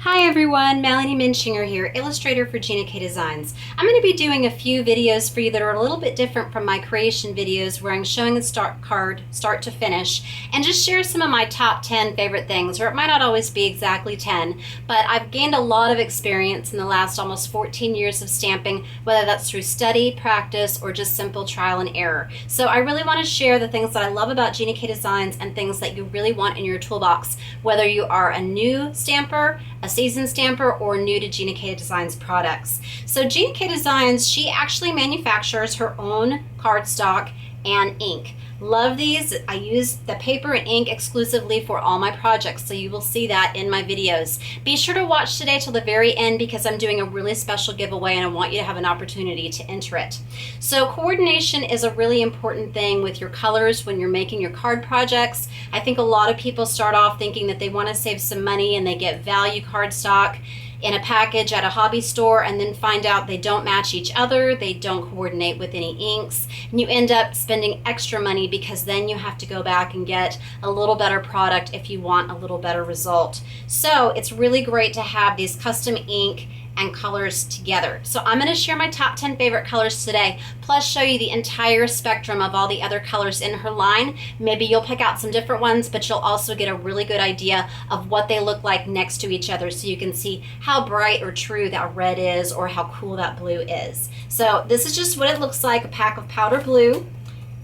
Hi everyone, Melanie Muenchinger here, illustrator for Gina K Designs. I'm going to be doing a few videos for you that are a little bit different from my creation videos where I'm showing the card start to finish and just share some of my top 10 favorite things, or it might not always be exactly 10, but I've gained a lot of experience in the last almost 14 years of stamping, whether that's through study, practice, or just simple trial and error. So I really want to share the things that I love about Gina K Designs and things that you really want in your toolbox, whether you are a new stamper, a seasoned stamper, or new to Gina K Designs products. So Gina K Designs, she actually manufactures her own cardstock and ink. Love these. I use the paper and ink exclusively for all my projects, so you will see that in my videos. Be sure to watch today till the very end because I'm doing a really special giveaway and I want you to have an opportunity to enter it. So coordination is a really important thing with your colors when you're making your card projects. I think a lot of people start off thinking that they want to save some money and they get value cardstock in a package at a hobby store and then find out they don't match each other, they don't coordinate with any inks, and you end up spending extra money because then you have to go back and get a little better product if you want a little better result. So it's really great to have these custom ink and colors together. So I'm going to share my top 10 favorite colors today, plus show you the entire spectrum of all the other colors in her line. Maybe you'll pick out some different ones, but you'll also get a really good idea of what they look like next to each other so you can see how bright or true that red is or how cool that blue is. So this is just what it looks like, a pack of powder blue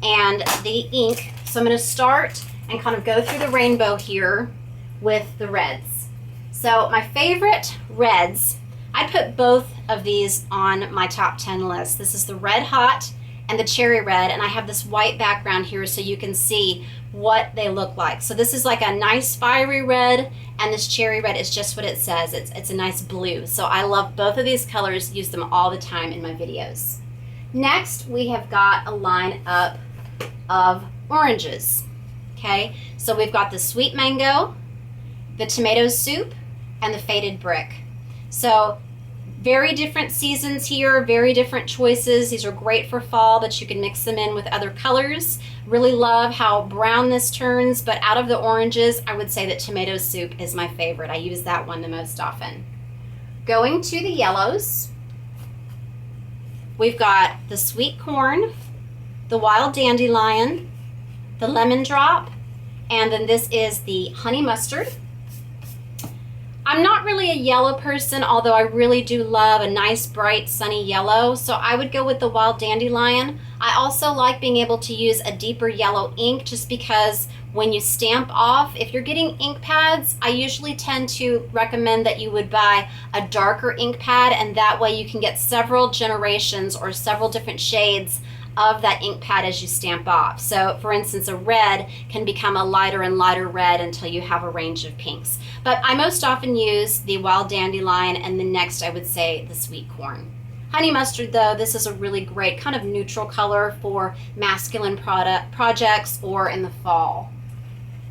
and the ink. So I'm going to start and kind of go through the rainbow here with the reds. So my favorite reds, I put both of these on my top 10 list. This is the Red Hot and the Cherry Red, and I have this white background here so you can see what they look like. So this is like a nice fiery red, and this Cherry Red is just what it says. It's a nice blue. So I love both of these colors, use them all the time in my videos. Next, we have got a line up of oranges. Okay, so we've got the Sweet Mango, the Tomato Soup, and the Faded Brick. So very different seasons here, very different choices. These are great for fall, but you can mix them in with other colors. Really love how brown this turns, but out of the oranges, I would say that Tomato Soup is my favorite. I use that one the most often. Going to the yellows, we've got the Sweet Corn, the Wild Dandelion, the Lemon Drop, and then this is the Honey Mustard. I'm not really a yellow person, although I really do love a nice bright sunny yellow, so I would go with the Wild Dandelion. I also like being able to use a deeper yellow ink just because when you stamp off, if you're getting ink pads, I usually tend to recommend that you would buy a darker ink pad, and that way you can get several generations or several different shades of that ink pad as you stamp off. So for instance, a red can become a lighter and lighter red until you have a range of pinks. But I most often use the Wild Dandelion, and then next I would say the Sweet Corn. Honey Mustard though, this is a really great kind of neutral color for masculine projects or in the fall.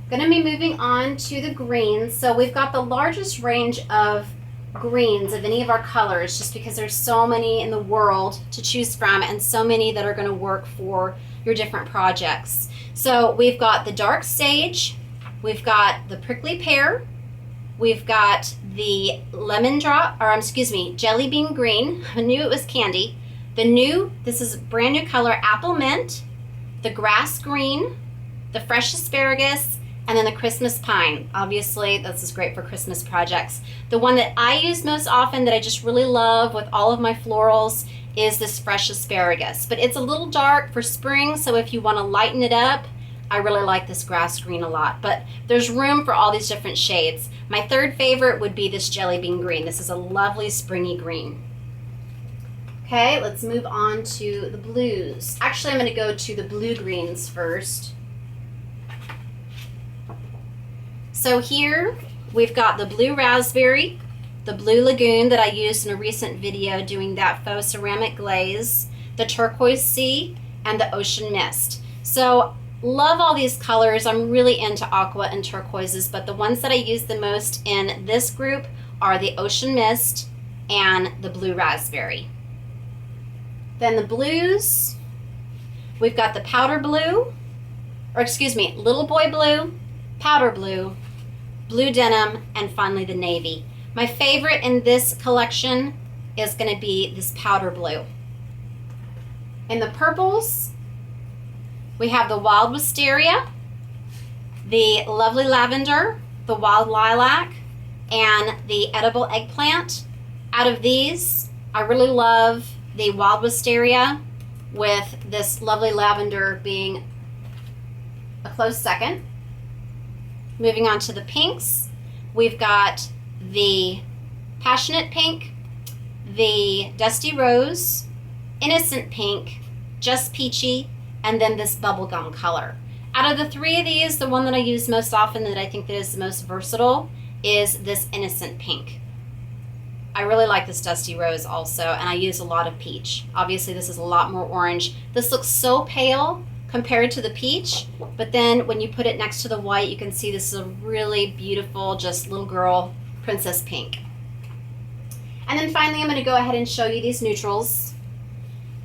Going to be moving on to the greens. So we've got the largest range of greens of any of our colors just because there's so many in the world to choose from and so many that are going to work for your different projects. So we've got the dark sage, we've got the prickly pear, we've got the jelly bean green. I knew it was candy. This is a brand new color, apple mint, the grass green, the fresh asparagus, and then the Christmas pine. Obviously, this is great for Christmas projects. The one that I use most often that I just really love with all of my florals is this fresh asparagus. But it's a little dark for spring, so if you want to lighten it up, I really like this grass green a lot. But there's room for all these different shades. My third favorite would be this jelly bean green. This is a lovely springy green. Okay, let's move on to the blues. Actually, I'm going to go to the blue greens first. So here we've got the blue raspberry, the blue lagoon that I used in a recent video doing that faux ceramic glaze, the turquoise sea, and the ocean mist. So love all these colors. I'm really into aqua and turquoises, but the ones that I use the most in this group are the ocean mist and the blue raspberry. Then the blues, we've got the powder blue, little boy blue, powder blue, blue denim, and finally the navy. My favorite in this collection is going to be this powder blue. In the purples, we have the wild wisteria, the lovely lavender, the wild lilac, and the edible eggplant. Out of these, I really love the wild wisteria, with this lovely lavender being a close second. Moving on to the pinks, we've got the passionate pink, the dusty rose, innocent pink, just peachy, and then this bubblegum color. Out of the three of these, the one that I use most often, that I think that is the most versatile, is this innocent pink. I really like this dusty rose also, and I use a lot of peach. Obviously this is a lot more orange. This looks so pale compared to the peach, but then when you put it next to the white, you can see this is a really beautiful, just little girl princess pink. And then finally, I'm going to go ahead and show you these neutrals.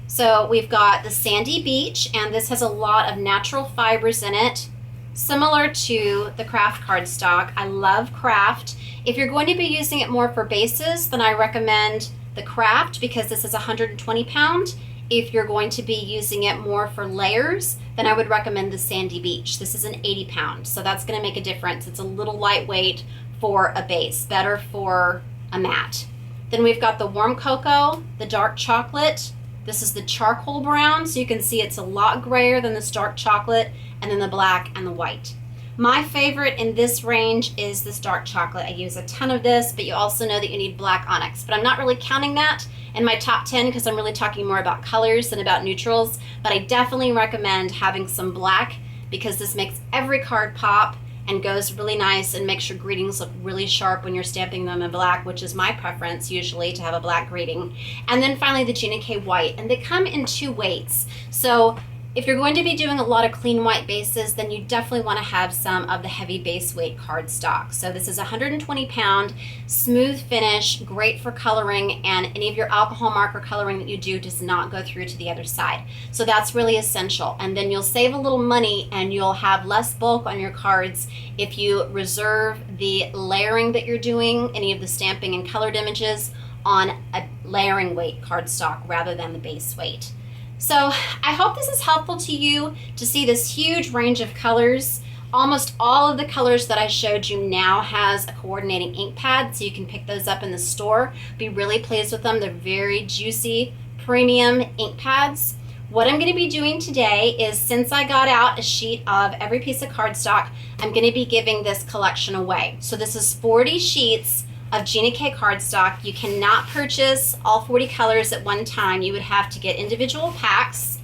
So we've got the sandy beach, and this has a lot of natural fibers in it, similar to the craft cardstock. I love craft. If you're going to be using it more for bases, then I recommend the craft, because this is 120 pound. If you're going to be using it more for layers, then I would recommend the sandy beach. This is an 80 pound, so that's going to make a difference. It's a little lightweight for a base, better for a mat. Then we've got the warm cocoa, the dark chocolate. This is the charcoal brown, so you can see it's a lot grayer than this dark chocolate, and then the black and the white. My favorite in this range is this dark chocolate. I use a ton of this, but you also know that you need black onyx, but I'm not really counting that in my top 10 because I'm really talking more about colors than about neutrals. But I definitely recommend having some black, because this makes every card pop and goes really nice and makes your greetings look really sharp when you're stamping them in black, which is my preference usually, to have a black greeting. And then finally the Gina K white, and they come in 2 weights. So if you're going to be doing a lot of clean white bases, then you definitely want to have some of the heavy base weight cardstock. So this is 120 pound, smooth finish, great for coloring, and any of your alcohol marker coloring that you do does not go through to the other side. So that's really essential. And then you'll save a little money and you'll have less bulk on your cards if you reserve the layering that you're doing, any of the stamping and colored images, on a layering weight cardstock rather than the base weight. So I hope this is helpful to you to see this huge range of colors. Almost all of the colors that I showed you now has a coordinating ink pad, so you can pick those up in the store. Be really pleased with them. They're very juicy, premium ink pads. What I'm going to be doing today is, since I got out a sheet of every piece of cardstock, I'm going to be giving this collection away. So this is 40 sheets of Gina K cardstock. You cannot purchase all 40 colors at one time. You would have to get individual packs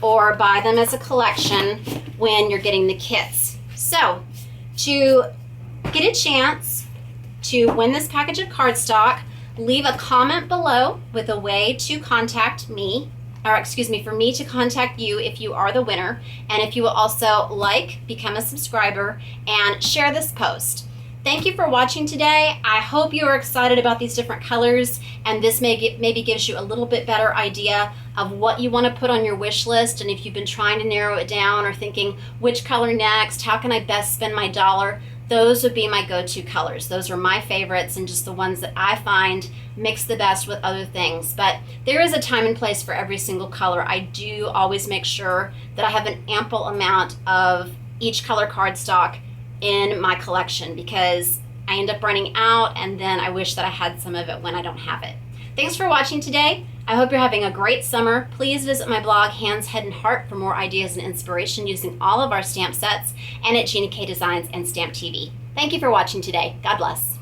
or buy them as a collection when you're getting the kits. So to get a chance to win this package of cardstock, leave a comment below with a way to contact me, or excuse me, for me to contact you if you are the winner. And if you will also like, become a subscriber, and share this post. Thank you for watching today. I hope you are excited about these different colors, and this maybe gives you a little bit better idea of what you want to put on your wish list. And if you've been trying to narrow it down or thinking which color next, how can I best spend my dollar, those would be my go-to colors. Those are my favorites and just the ones that I find mix the best with other things. But there is a time and place for every single color. I do always make sure that I have an ample amount of each color cardstock in my collection, because I end up running out and then I wish that I had some of it when I don't have it. Thanks for watching today. I hope you're having a great summer. Please visit my blog, Hands, Head, and Heart, for more ideas and inspiration using all of our stamp sets, and at Gina K Designs and Stamp TV. Thank you for watching today. God bless.